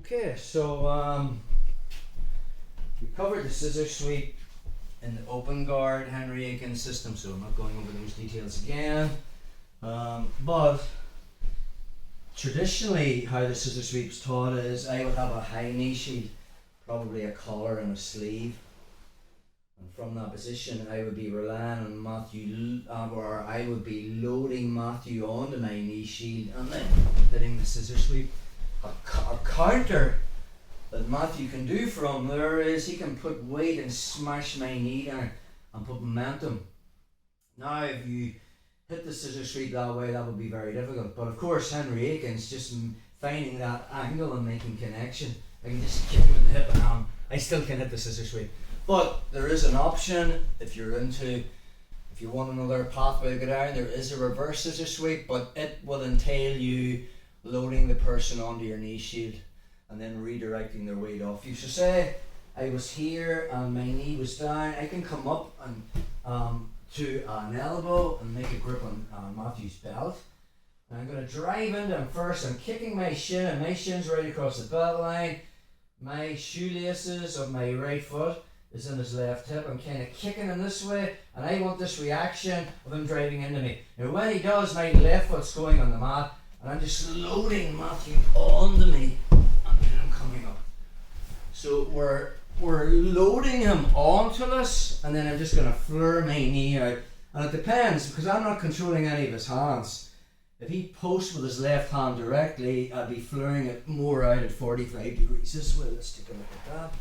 Okay, so we covered the scissor sweep in the open guard Henry Akins system, so I'm not going over those details again. But traditionally, how the scissor sweep's taught is I would have a high knee shield, probably a collar and a sleeve. And from that position, I would be relying on Matthew, or I would be loading Matthew onto my knee shield and then hitting the scissor sweep. A counter that Matthew can do from there is he can put weight and smash my knee down and put momentum. Now, if you hit the scissor sweep that way, that would be very difficult. But of course, Henry Akins just finding that angle and making connection. I can just kick him in the hip and I still can hit the scissor sweep. But there is an option if you want another pathway to go down. There is a reverse scissor sweep, but it will entail you loading the person onto your knee shield and then redirecting their weight off you. So say I was here and my knee was down, I can come up and to an elbow and make a grip on Matthew's belt. And I'm going to drive into him first. I'm kicking my shin, and my shin's right across the belt line. My shoelaces of my right foot is in his left hip. I'm kind of kicking him this way, and I want this reaction of him driving into me. Now when he does, my left foot's going on the mat, and I'm just loading Matthew onto me, and then I'm coming up. So we're loading him onto us, and then I'm just going to flare my knee out. And it depends, because I'm not controlling any of his hands. If he posts with his left hand directly, I'll be flaring it more out at 45 degrees this way. Let's take a look at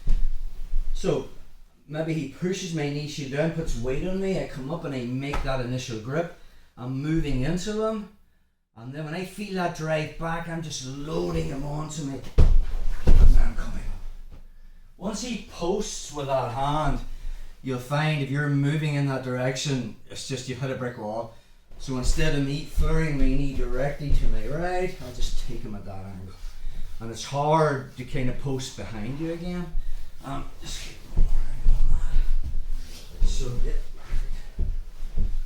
that. So maybe he pushes my knee shield down, puts weight on me, I come up and I make that initial grip. I'm moving into him, and then when I feel that drive back, I'm just loading him onto me, and then I'm coming up. Once he posts with that hand, you'll find if you're moving in that direction, it's just you hit a brick wall. So instead of me flaring my knee directly to my right, I'll just take him at that angle. And it's hard to kind of post behind you again. Just keep more angle on that. So, yeah.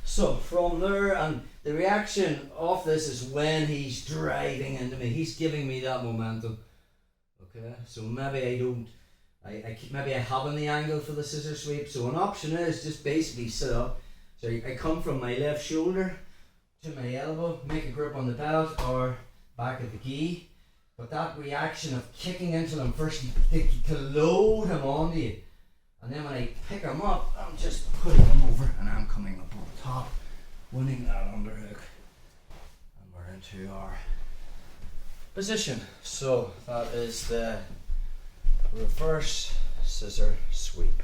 So from there, and the reaction of this is when he's driving into me, he's giving me that momentum. Okay, so maybe maybe I haven't the angle for the scissor sweep. So an option is just basically sit up. So I come from my left shoulder to my elbow, make a grip on the belt or back of the gi. But that reaction of kicking into them first to load him onto you. And then when I pick him up, I'm just putting him over and I'm coming up on top, winning that underhook. And we're into our position. So that is the reverse scissor sweep.